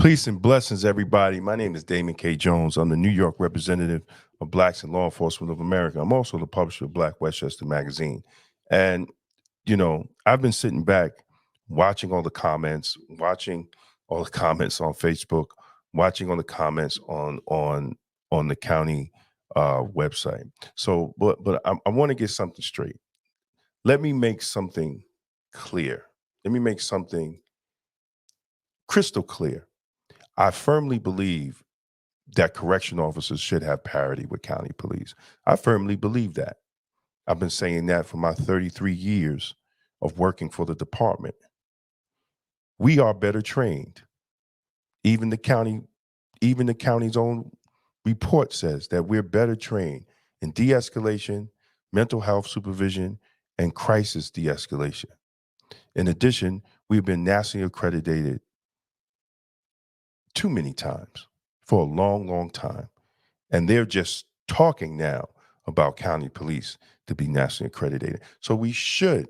Peace and blessings, everybody. My name is Damon K. Jones. I'm the New York representative of Blacks in Law Enforcement of America. I'm also the publisher of Black Westchester magazine. And, I've been sitting back watching all the comments, watching all the comments on Facebook, watching all the comments on the county website. So, but I want to get something straight. Let me make something clear. Let me make something crystal clear. I firmly believe that correction officers should have parity with county police. I firmly believe that. I've been saying that for my 33 years of working for the department. We are better trained. Even the county's own report says that we're better trained in de-escalation, mental health supervision, and crisis de-escalation. In addition, we've been nationally accredited too many times for a long, long time. And they're just talking now about county police to be nationally accredited. So we should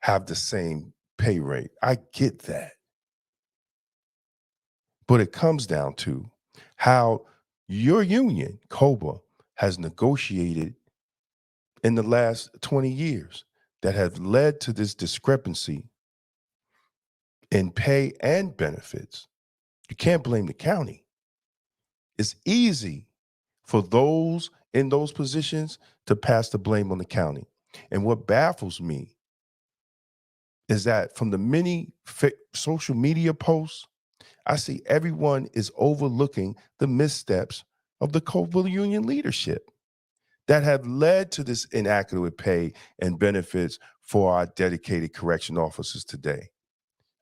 have the same pay rate. I get that. But it comes down to how your union, COBA, has negotiated in the last 20 years that have led to this discrepancy in pay and benefits. You can't blame the county. It's easy for those in those positions to pass the blame on the county. And what baffles me is that from the many social media posts, I see everyone is overlooking the missteps of the COBA union leadership that have led to this inadequate pay and benefits for our dedicated correction officers today.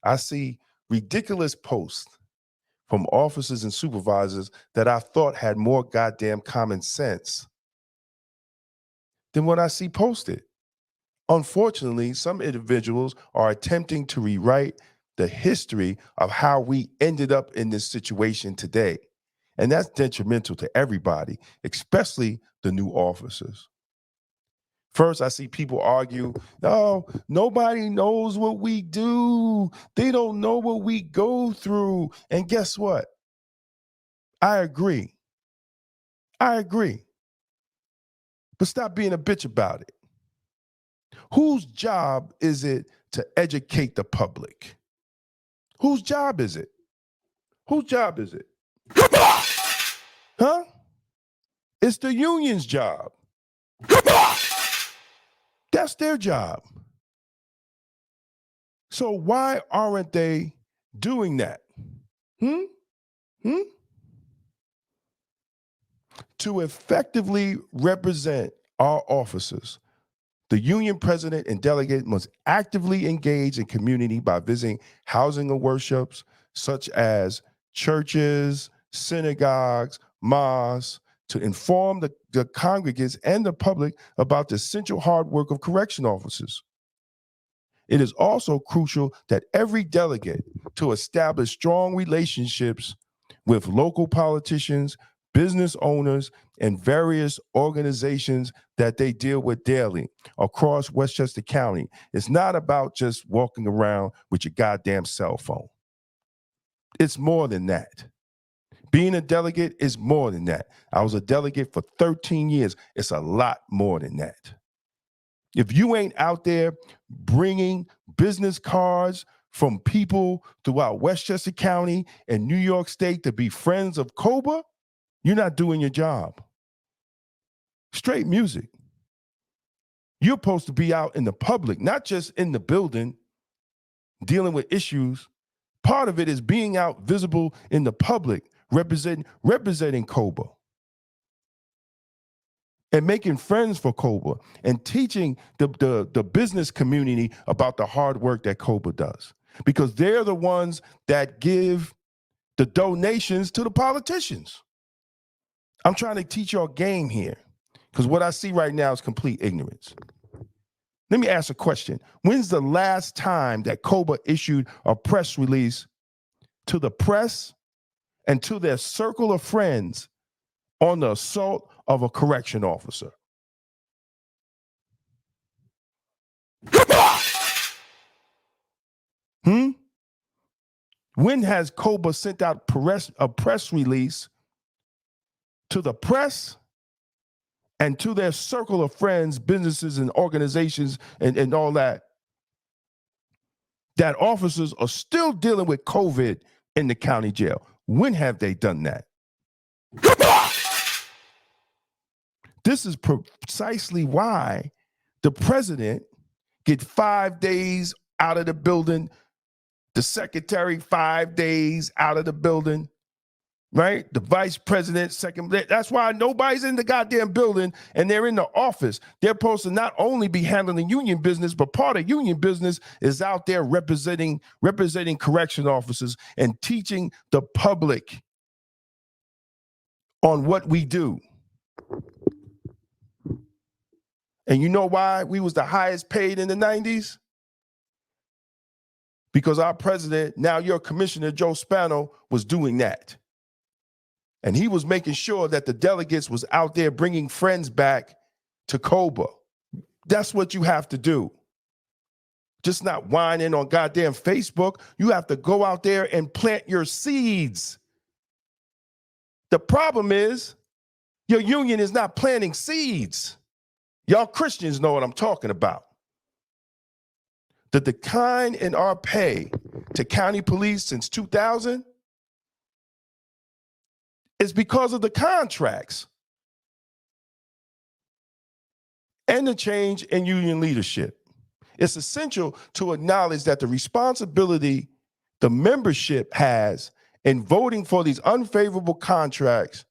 I see ridiculous posts from officers and supervisors that I thought had more goddamn common sense than what I see posted. Unfortunately, some individuals are attempting to rewrite the history of how we ended up in this situation today. And that's detrimental to everybody, especially the new officers. First, I see people argue, oh, nobody knows what we do. They don't know what we go through. And guess what? I agree. But stop being a bitch about it. Whose job is it to educate the public? Whose job is it? Whose job is it? Huh? It's the union's job. That's their job. So why aren't they doing that? To effectively represent our officers, the union president and delegate must actively engage in community by visiting housing and worships such as churches, synagogues, mosques, to inform the congregants and the public about the essential hard work of correction officers. It is also crucial that every delegate to establish strong relationships with local politicians, business owners, and various organizations that they deal with daily across Westchester County. It's not about just walking around with your goddamn cell phone. It's more than that. Being a delegate is more than that. I was a delegate for 13 years. It's a lot more than that. If you ain't out there bringing business cards from people throughout Westchester County and New York State to be friends of COBA, you're not doing your job. Straight music. You're supposed to be out in the public, not just in the building, dealing with issues. Part of it is being out visible in the public, representing COBA. And making friends for COBA and teaching the business community about the hard work that COBA does. Because they're the ones that give the donations to the politicians. I'm trying to teach y'all game here because what I see right now is complete ignorance. Let me ask a question. When's the last time that COBA issued a press release to the press and to their circle of friends on the assault of a correction officer? When has COBA sent out a press release to the press and to their circle of friends, businesses, and organizations and all that officers are still dealing with COVID in the county jail? When have they done that? This is precisely why the president get 5 days out of the building, the secretary 5 days out of the building, right? The vice president, second. That's why nobody's in the goddamn building and they're in the office. They're supposed to not only be handling union business, but part of union business is out there representing correction officers and teaching the public on what we do. And you know why we was the highest paid in the 90s? Because our president, now your commissioner, Joe Spano, was doing that. And he was making sure that the delegates was out there bringing friends back to COBA. That's what you have to do. Just not whining on goddamn Facebook. You have to go out there and plant your seeds. The problem is your union is not planting seeds. Y'all Christians know what I'm talking about. The decline in our pay to county police since 2000 is because of the contracts and the change in union leadership. It's essential to acknowledge that the responsibility the membership has in voting for these unfavorable contracts,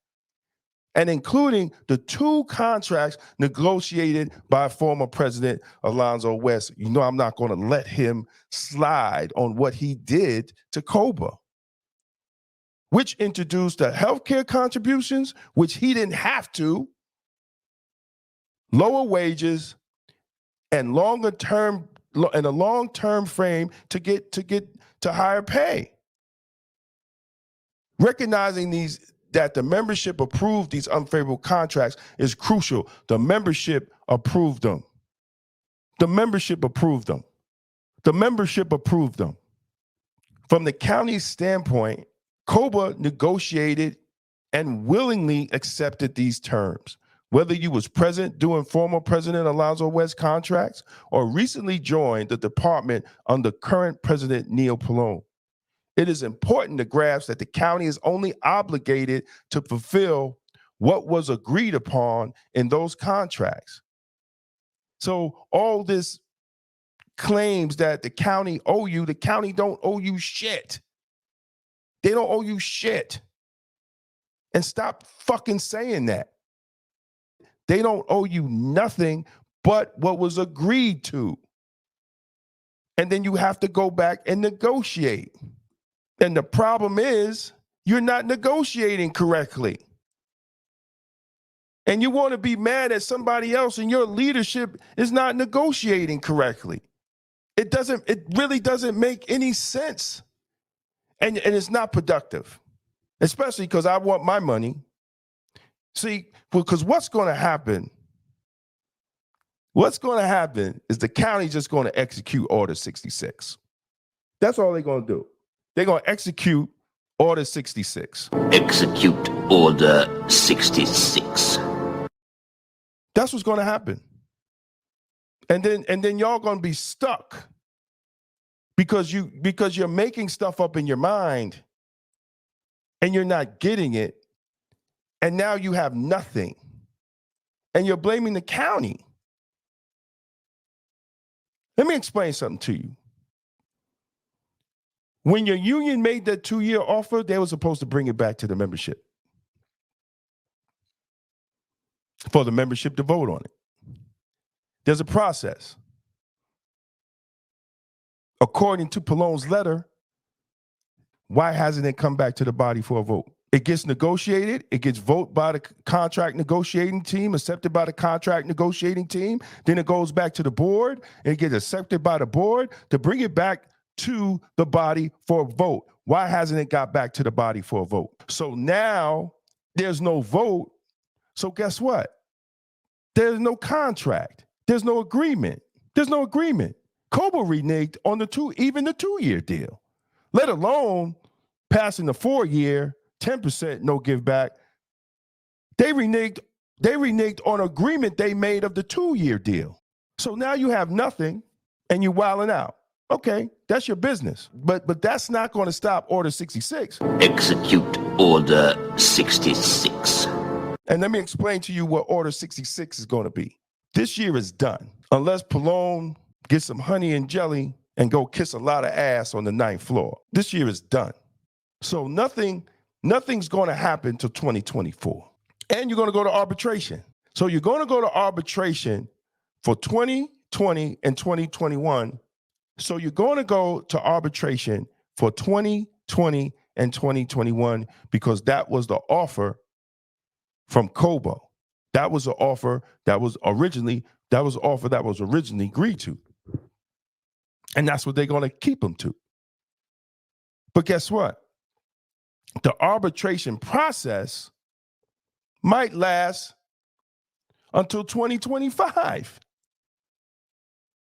and including the 2 contracts negotiated by former President Alonzo West. You know, I'm not going to let him slide on what he did to COBA, which introduced the healthcare contributions, which he didn't have to, lower wages, and a long-term frame to get to higher pay. Recognizing that the membership approved these unfavorable contracts is crucial. The membership approved them. The membership approved them. The membership approved them. From the county's standpoint, COBA negotiated and willingly accepted these terms. Whether you was present during former President Alonzo West contracts or recently joined the department under current President Neil Pallone, it is important to grasp that the county is only obligated to fulfill what was agreed upon in those contracts. So all this claims that the county owe you, the county don't owe you shit. They don't owe you shit. And stop fucking saying that. They don't owe you nothing but what was agreed to. And then you have to go back and negotiate. And the problem is you're not negotiating correctly. And you want to be mad at somebody else and your leadership is not negotiating correctly. It really doesn't make any sense. And it's not productive, especially because I want my money. See, because what's going to happen is the county just going to execute Order 66. That's all they're going to do. They're going to execute Order 66. Execute Order 66. That's what's going to happen. And then y'all going to be stuck because you're making stuff up in your mind and you're not getting it. And now you have nothing. And you're blaming the county. Let me explain something to you. When your union made that 2-year offer, they were supposed to bring it back to the membership for the membership to vote on it. There's a process. According to Pallone's letter, why hasn't it come back to the body for a vote? It gets negotiated, it gets voted by the contract negotiating team, accepted by the contract negotiating team, then it goes back to the board, and it gets accepted by the board to bring it back to the body for a vote. Why hasn't it got back to the body for a vote? So now there's no vote. So guess what? There's no contract. There's no agreement. There's no agreement. COBA reneged on even the 2-year deal. let alone passing the 4-year, 10% no give back. They reneged on agreement they made of the 2-year deal. So now you have nothing and you're wilding out. Okay, that's your business. But that's not going to stop Order 66. Execute Order 66. And let me explain to you what Order 66 is going to be. This year is done. Unless Pallone gets some honey and jelly and go kiss a lot of ass on the 9th floor. This year is done. So nothing's going to happen till 2024. And you're going to go to arbitration. So you're going to go to arbitration for 2020 and 2021. So you're going to go to arbitration for 2020 and 2021 because that was the offer from COBA. That was an offer that was originally agreed to. And that's what they're going to keep them to. But guess what? The arbitration process might last until 2025.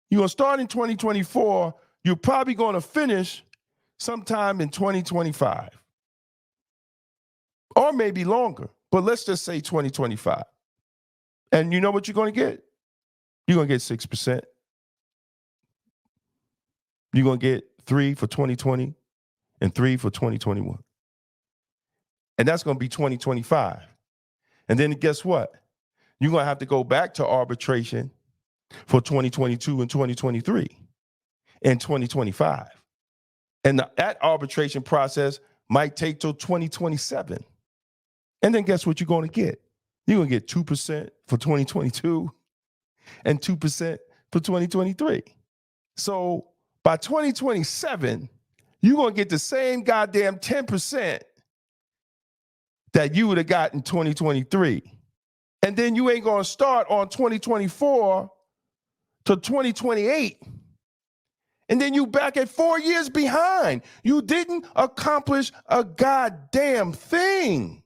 You're going to start in 2024. You're probably going to finish sometime in 2025. Or maybe longer. But let's just say 2025. And you know what you're going to get? You're going to get 6%. You're going to get 3 for 2020 and 3 for 2021. And that's going to be 2025. And then guess what? You're going to have to go back to arbitration for 2022 and 2023 and 2025. And that arbitration process might take till 2027. And then guess what you're going to get? You're going to get 2% for 2022 and 2% for 2023. So by 2027, you're going to get the same goddamn 10% that you would have got in 2023. And then you ain't going to start on 2024 to 2028. And then you back at 4 years behind. You didn't accomplish a goddamn thing.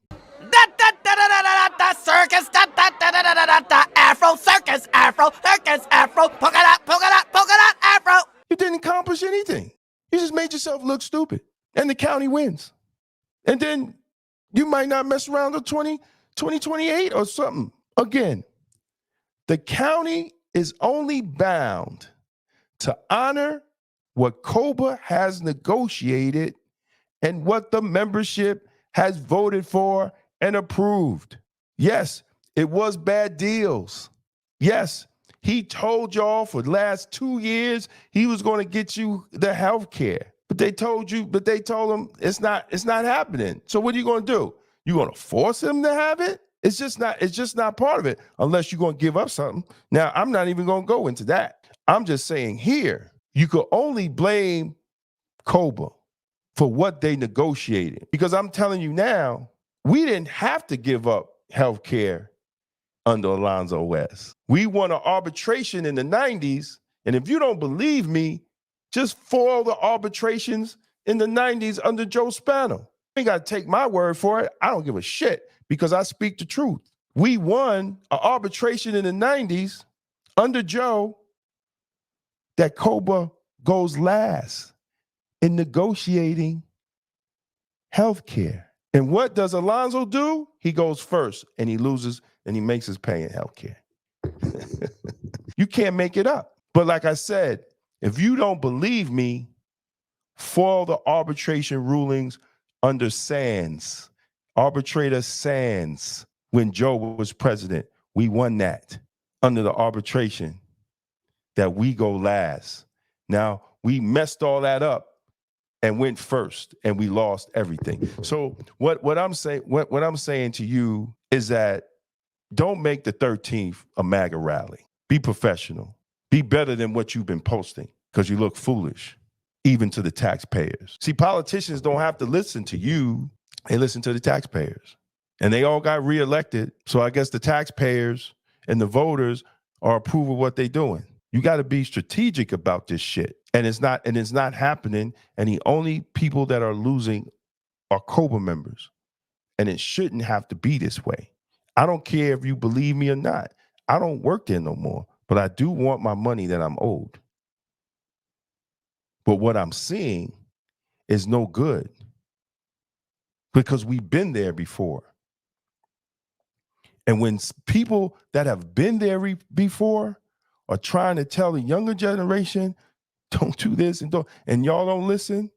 Circus, Afro, circus, Afro, polka dot, Afro. You didn't accomplish anything. You just made yourself look stupid. And the county wins. And then you might not mess around to 2028 or something. Again, the county is only bound to honor what COBA has negotiated and what the membership has voted for and approved. Yes, it was bad deals. Yes, he told y'all for the last 2 years he was going to get you the health care. But they told him it's not happening. So what are you going to do? You going to force him to have it? It's just not part of it unless you're going to give up something. Now, I'm not even going to go into that. I'm just saying here, you could only blame COBA for what they negotiated. Because I'm telling you now, we didn't have to give up health care under Alonzo West. We won an arbitration in the 90s. And if you don't believe me, just follow the arbitrations in the 90s under Joe Spano. You ain't got to take my word for it. I don't give a shit because I speak the truth. We won an arbitration in the 90s under Joe that COBA goes last in negotiating health care. And what does Alonzo do? He goes first and he loses and he makes us pay in health care. You can't make it up. But like I said, if you don't believe me, follow the arbitration rulings under Sands, Arbitrator Sands. When Joe was president, we won that under the arbitration that we go last. Now, we messed all that up and went first, and we lost everything. So what I'm saying to you is that don't make the 13th a MAGA rally. Be professional. Be better than what you've been posting because you look foolish, even to the taxpayers. See, politicians don't have to listen to you. They listen to the taxpayers. And they all got reelected. So I guess the taxpayers and the voters are approving what they're doing. You got to be strategic about this shit. And it's not happening. And the only people that are losing are COBA members. And it shouldn't have to be this way. I don't care if you believe me or not. I don't work there no more, but I do want my money that I'm owed. But what I'm seeing is no good because we've been there before. And when people that have been there before are trying to tell the younger generation, don't do this and y'all don't listen,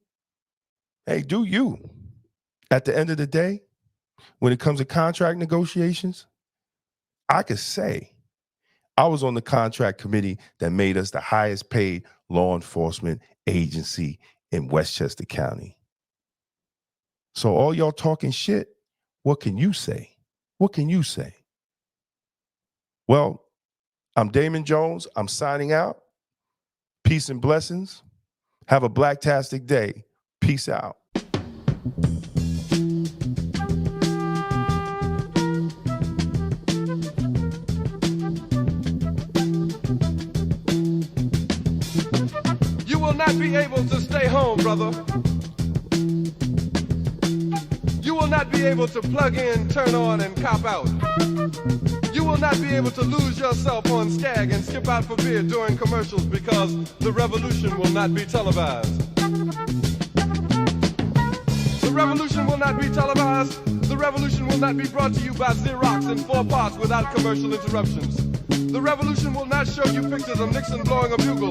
hey, do you. At the end of the day, when it comes to contract negotiations, I could say I was on the contract committee that made us the highest paid law enforcement agency in Westchester County. So all y'all talking shit, what can you say? What can you say? Well, I'm Damon Jones. I'm signing out. Peace and blessings. Have a blacktastic day. Peace out. You will not be able to stay home, brother. You will not be able to plug in, turn on, and cop out. You will not be able to lose yourself on Skag and skip out for beer during commercials because the revolution will not be televised. The revolution will not be televised. The revolution will not be brought to you by Xerox in 4 parts without commercial interruptions. The revolution will not show you pictures of Nixon blowing a bugle.